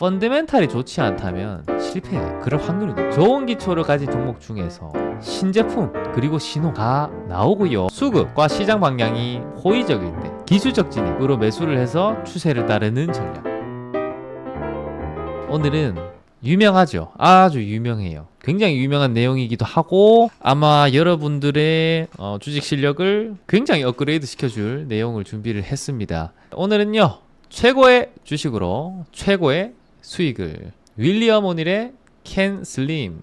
펀더멘탈이 좋지 않다면 실패해. 그럴 확률이 높아. 좋은 기초를 가진 종목 중에서 신제품 그리고 신호가 나오고요. 수급과 시장 방향이 호의적일 때 기술적 진입으로 매수를 해서 추세를 따르는 전략. 오늘은 유명하죠. 아주 유명해요. 굉장히 유명한 내용이기도 하고 아마 여러분들의 주식 실력을 굉장히 업그레이드 시켜줄 내용을 준비를 했습니다. 오늘은요, 최고의 주식으로 최고의 수익을, 윌리엄 오닐의 캔 슬림에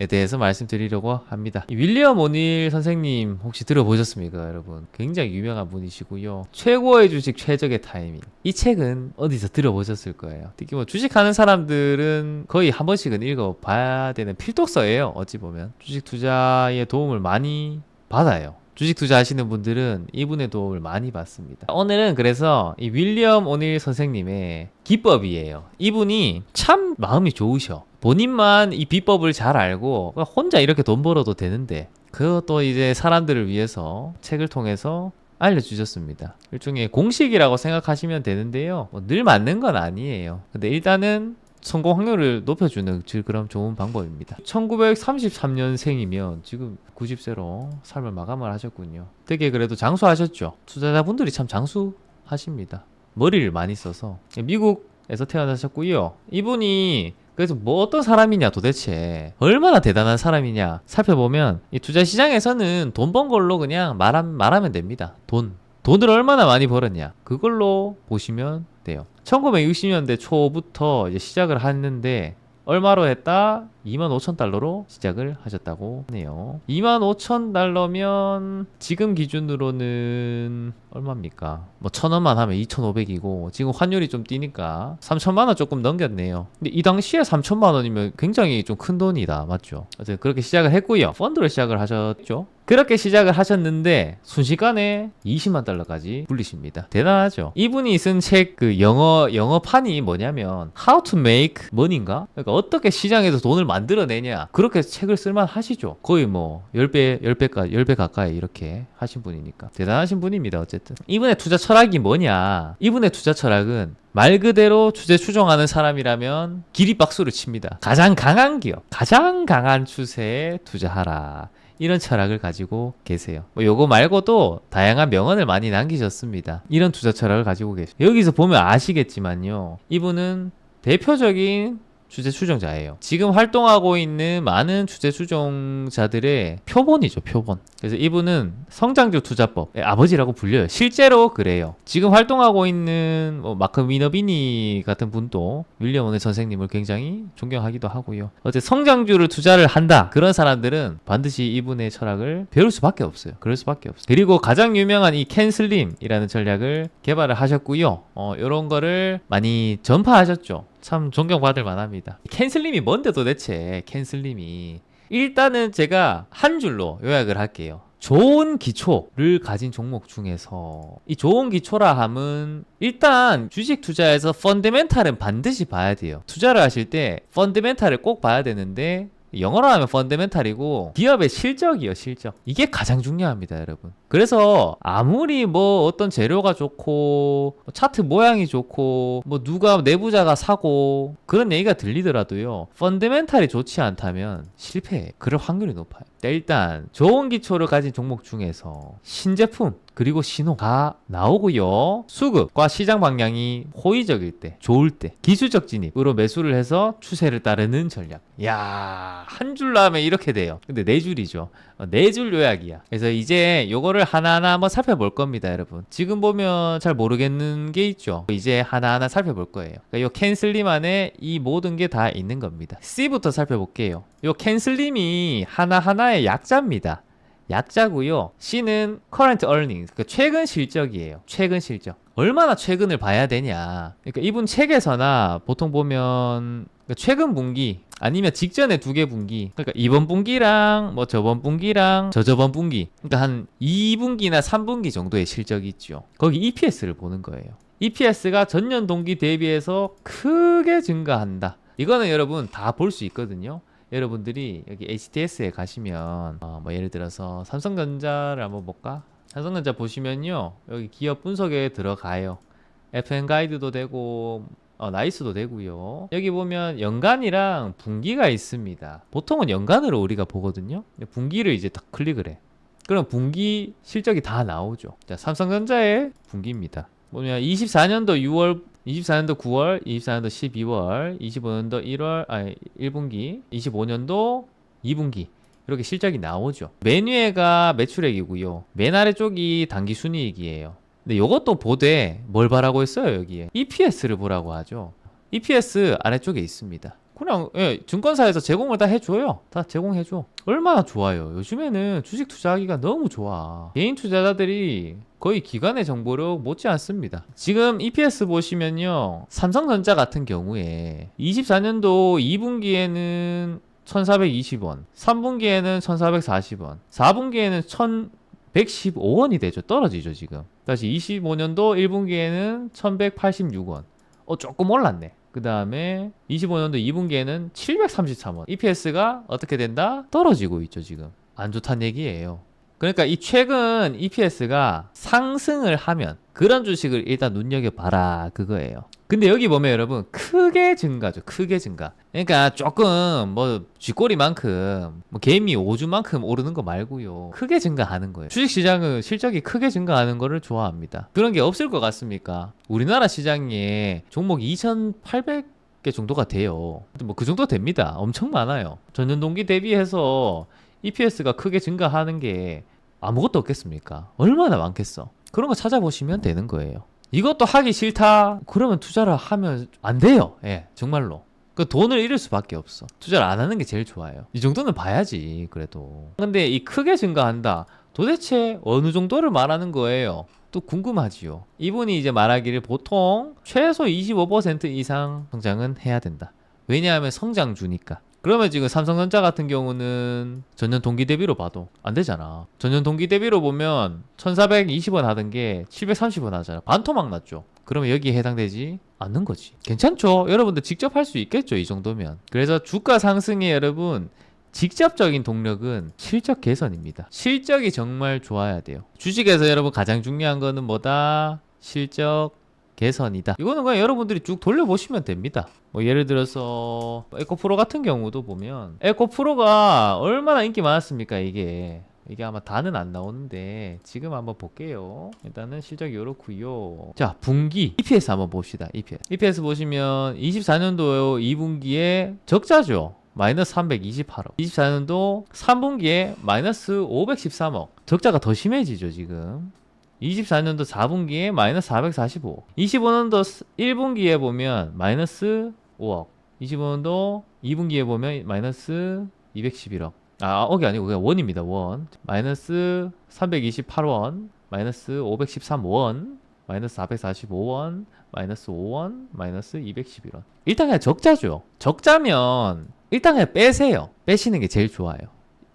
대해서 말씀드리려고 합니다. 윌리엄 오닐 선생님 혹시 들어보셨습니까, 여러분? 굉장히 유명한 분이시고요. 최고의 주식 최적의 타이밍. 이 책은 어디서 들어보셨을 거예요. 특히 뭐 주식하는 사람들은 거의 한 번씩은 읽어봐야 되는 필독서예요. 어찌 보면 주식 투자에 도움을 많이 받아요. 주식 투자하시는 분들은 이분의 도움을 많이 받습니다. 오늘은 그래서 이 윌리엄 오닐 선생님의 기법이에요. 이분이 참 마음이 좋으셔. 본인만 이 비법을 잘 알고 혼자 이렇게 돈 벌어도 되는데 그것도 이제 사람들을 위해서 책을 통해서 알려주셨습니다. 일종의 공식이라고 생각하시면 되는데요. 늘 맞는 건 아니에요. 근데 일단은 성공 확률을 높여주는 그런 좋은 방법입니다. 1933년생이면 지금 90세로 삶을 마감을 하셨군요. 되게 그래도 장수하셨죠. 투자자분들이 참 장수하십니다. 머리를 많이 써서. 미국에서 태어나셨고요. 이분이 그래서 뭐 어떤 사람이냐, 도대체 얼마나 대단한 사람이냐 살펴보면 이 투자 시장에서는 돈 번 걸로 그냥 말하면 됩니다. 돈을 얼마나 많이 벌었냐, 그걸로 보시면 돼요. 1960년대 초부터 이제 시작을 했는데 얼마로 했다? 25,000달러로 시작을 하셨다고 하네요. 25,000달러면 지금 기준으로는 얼마입니까? 뭐 1,000원만 하면 2,500이고 지금 환율이 좀 뛰니까 3,000만 원 조금 넘겼네요. 근데 이 당시에 3,000만 원이면 굉장히 좀 큰 돈이다, 맞죠? 어쨌든 그렇게 시작을 했고요. 펀드로 시작을 하셨죠. 그렇게 시작을 하셨는데 순식간에 20만 달러까지 불리십니다. 대단하죠. 이분이 쓴 책 그 영어판이 뭐냐면 How to Make Money인가? 그러니까 어떻게 시장에서 돈을 만들어내냐, 그렇게 책을 쓸만 하시죠. 거의 뭐 10배 가까이 이렇게 하신 분이니까 대단하신 분입니다. 어쨌든 이분의 투자 철학이 뭐냐, 이분의 투자 철학은 말 그대로 추세 추종하는 사람이라면 기립박수를 칩니다. 가장 강한 기업, 가장 강한 추세에 투자하라, 이런 철학을 가지고 계세요. 뭐 요거 말고도 다양한 명언을 많이 남기셨습니다. 이런 투자 철학을 가지고 계세요. 여기서 보면 아시겠지만요, 이분은 대표적인 추세 추종자예요. 지금 활동하고 있는 많은 추세 추종자들의 표본이죠, 표본. 그래서 이분은 성장주 투자법의 아버지라고 불려요. 실제로 그래요. 지금 활동하고 있는 뭐 마크 미너비니 같은 분도 윌리엄 오닐 선생님을 굉장히 존경하기도 하고요. 어쨌든 성장주를 투자를 한다, 그런 사람들은 반드시 이분의 철학을 배울 수밖에 없어요. 그럴 수밖에 없어요. 그리고 가장 유명한 이 캔 슬림이라는 전략을 개발을 하셨고요. 이런 거를 많이 전파하셨죠. 참 존경받을 만합니다. 캔슬림이 뭔데 도대체? 캔슬림이 일단은 제가 한 줄로 요약을 할게요. 좋은 기초를 가진 종목 중에서 이 좋은 기초라 함은 일단 주식 투자에서 펀더멘탈은 반드시 봐야 돼요. 투자를 하실 때 펀더멘탈을 꼭 봐야 되는데 영어로 하면 펀더멘탈이고 기업의 실적이요, 실적. 이게 가장 중요합니다, 여러분. 그래서 아무리 뭐 어떤 재료가 좋고 차트 모양이 좋고 뭐 누가 내부자가 사고 그런 얘기가 들리더라도요, 펀더멘탈이 좋지 않다면 실패해. 그럴 확률이 높아요. 일단 좋은 기초를 가진 종목 중에서 신제품 그리고 신호가 나오고요. 수급과 시장 방향이 호의적일 때, 좋을 때 기술적 진입으로 매수를 해서 추세를 따르는 전략. 야, 한 줄로 하면 이렇게 돼요. 근데 네 줄이죠. 네 줄 요약이야. 그래서 이제 요거를 하나하나 한번 살펴볼 겁니다, 여러분. 지금 보면 잘 모르겠는 게 있죠. 이제 하나하나 살펴볼 거예요. 그러니까 요 캔슬림 안에 이 모든 게 다 있는 겁니다. C부터 살펴볼게요. 요 캔슬림이 하나하나의 약자입니다. 약자고요. C는 current earnings, 그러니까 최근 실적이에요. 최근 실적. 얼마나 최근을 봐야 되냐. 그러니까 이분 책에서나 보통 보면 최근 분기 아니면 직전에 두 개 분기, 그러니까 이번 분기랑 뭐 저번 분기랑 저저번 분기, 그러니까 한 2분기나 3분기 정도의 실적이 있죠. 거기 EPS를 보는 거예요. EPS가 전년 동기 대비해서 크게 증가한다. 이거는 여러분 다 볼 수 있거든요. 여러분들이 여기 HTS에 가시면 뭐 예를 들어서 삼성전자를 한번 볼까? 삼성전자 보시면요, 여기 기업 분석에 들어가요. FN 가이드도 되고 나이스도 되고요. 여기 보면 연간이랑 분기가 있습니다. 보통은 연간으로 우리가 보거든요. 근데 분기를 이제 딱 클릭을 해. 그럼 분기 실적이 다 나오죠. 자, 삼성전자의 분기입니다. 보면 24년도 6월, 24년도 9월, 24년도 12월, 25년도 1월, 1분기, 25년도 2분기. 이렇게 실적이 나오죠. 맨 위에가 매출액이고요. 맨 아래 쪽이 당기순이익이에요. 근데 이것도 보되 뭘 바라고 했어요, 여기에. EPS를 보라고 하죠. EPS 아래쪽에 있습니다. 그냥 증권사에서 제공을 다 해줘요. 다 제공해줘. 얼마나 좋아요. 요즘에는 주식 투자하기가 너무 좋아. 개인 투자자들이 거의 기관의 정보를 못지 않습니다. 지금 EPS 보시면요, 삼성전자 같은 경우에 24년도 2분기에는 1420원, 3분기에는 1440원, 4분기에는 1115원이 되죠. 떨어지죠, 지금. 다시 25년도 1분기에는 1186원. 조금 올랐네. 그 다음에 25년도 2분기에는 733원. EPS가 어떻게 된다? 떨어지고 있죠, 지금. 안 좋다는 얘기예요. 그러니까 이 최근 EPS가 상승을 하면 그런 주식을 일단 눈여겨봐라, 그거예요. 근데 여기 보면 여러분 크게 증가죠. 크게 증가. 그러니까 조금 뭐 쥐꼬리만큼 뭐 개미 오줌만큼 오르는 거 말고요. 크게 증가하는 거예요. 주식시장은 실적이 크게 증가하는 거를 좋아합니다. 그런 게 없을 것 같습니까? 우리나라 시장에 종목이 2,800개 정도가 돼요. 뭐 그 정도 됩니다. 엄청 많아요. 전년 동기 대비해서 EPS가 크게 증가하는 게 아무것도 없겠습니까? 얼마나 많겠어. 그런 거 찾아보시면 되는 거예요. 이것도 하기 싫다? 그러면 투자를 하면 안 돼요. 예, 정말로. 그 돈을 잃을 수밖에 없어. 투자를 안 하는 게 제일 좋아요. 이 정도는 봐야지, 그래도. 근데 이 크게 증가한다. 도대체 어느 정도를 말하는 거예요? 또 궁금하지요. 이분이 이제 말하기를 보통 최소 25% 이상 성장은 해야 된다. 왜냐하면 성장주니까. 그러면 지금 삼성전자 같은 경우는 전년 동기 대비로 봐도 안 되잖아. 전년 동기 대비로 보면 1420원 하던 게 730원 하잖아. 반토막 났죠. 그러면 여기에 해당되지 않는 거지. 괜찮죠? 여러분들 직접 할 수 있겠죠, 이 정도면. 그래서 주가 상승에 여러분 직접적인 동력은 실적 개선입니다. 실적이 정말 좋아야 돼요. 주식에서 여러분 가장 중요한 거는 뭐다? 실적 개선이다. 이거는 그냥 여러분들이 쭉 돌려보시면 됩니다. 뭐 예를 들어서 에코프로 같은 경우도 보면 에코프로가 얼마나 인기 많았습니까? 이게 아마 다는 안 나오는데 지금 한번 볼게요. 일단은 실적이 요렇고요. 자, 분기 EPS 한번 봅시다. EPS 보시면 24년도 2분기에 적자죠. 마이너스 328억. 24년도 3분기에 마이너스 513억. 적자가 더 심해지죠, 지금. 24년도 4분기에 마이너스 445억. 25년도 1분기에 보면 마이너스 5억. 25년도 2분기에 보면 마이너스 211억. 억이 아니고 그냥 원입니다. 원. 마이너스 328원. 마이너스 513원. 마이너스 445원. 마이너스 5원. 마이너스 211원. 일단 그냥 적자죠. 적자면 일단 그냥 빼세요. 빼시는 게 제일 좋아요.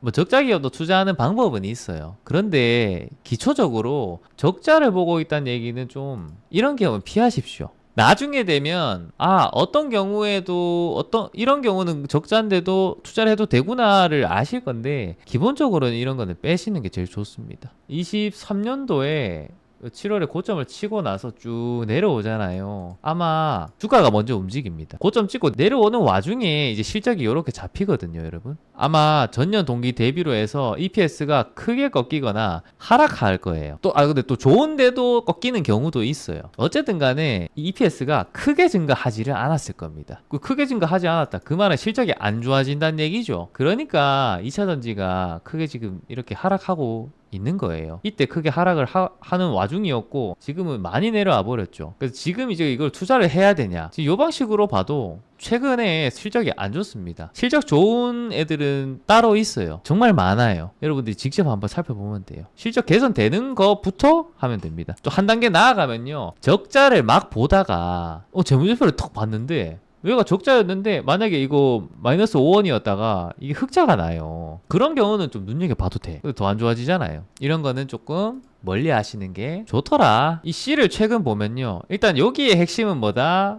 뭐 적자 기업도 투자하는 방법은 있어요. 그런데 기초적으로 적자를 보고 있다는 얘기는 좀 이런 경우는 피하십시오. 나중에 되면 어떤 경우에도 이런 경우는 적자인데도 투자를 해도 되구나를 아실 건데 기본적으로는 이런 거는 빼시는 게 제일 좋습니다. 23년도에 7월에 고점을 치고 나서 쭉 내려오잖아요. 아마 주가가 먼저 움직입니다. 고점 찍고 내려오는 와중에 이제 실적이 이렇게 잡히거든요, 여러분. 아마 전년 동기 대비로 해서 EPS가 크게 꺾이거나 하락할 거예요. 근데 또 좋은데도 꺾이는 경우도 있어요. 어쨌든 간에 EPS가 크게 증가하지를 않았을 겁니다. 크게 증가하지 않았다. 그 말은 실적이 안 좋아진다는 얘기죠. 그러니까 2차전지가 크게 지금 이렇게 하락하고 있는 거예요. 이때 크게 하락을 하는 와중이었고 지금은 많이 내려와 버렸죠. 그래서 지금 이제 이걸 투자를 해야 되냐, 지금 이 방식으로 봐도 최근에 실적이 안 좋습니다. 실적 좋은 애들은 따로 있어요. 정말 많아요. 여러분들이 직접 한번 살펴보면 돼요. 실적 개선되는 거부터 하면 됩니다. 또 한 단계 나아가면요, 적자를 막 보다가 재무제표를 턱 봤는데 얘가 적자였는데 만약에 이거 마이너스 5원이었다가 이게 흑자가 나요. 그런 경우는 좀 눈여겨봐도 돼. 더 안 좋아지잖아요. 이런 거는 조금 멀리 하시는 게 좋더라. 이 C를 최근 보면요, 일단 여기에 핵심은 뭐다?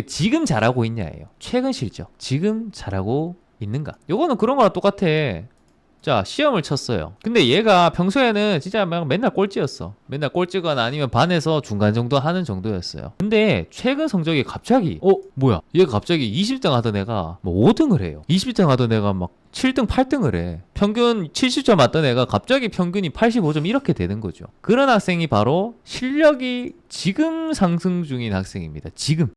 지금 잘하고 있냐예요. 최근 실적 지금 잘하고 있는가? 요거는 그런 거랑 똑같아. 자, 시험을 쳤어요. 근데 얘가 평소에는 진짜 막 맨날 꼴찌였어. 맨날 꼴찌거나 아니면 반에서 중간 정도 하는 정도였어요. 근데 최근 성적이 갑자기 뭐야? 얘가 갑자기 20등 하던 애가 뭐 5등을 해요. 20등 하던 애가 막 7등, 8등을 해. 평균 70점 맞던 애가 갑자기 평균이 85점 이렇게 되는 거죠. 그런 학생이 바로 실력이 지금 상승 중인 학생입니다. 지금.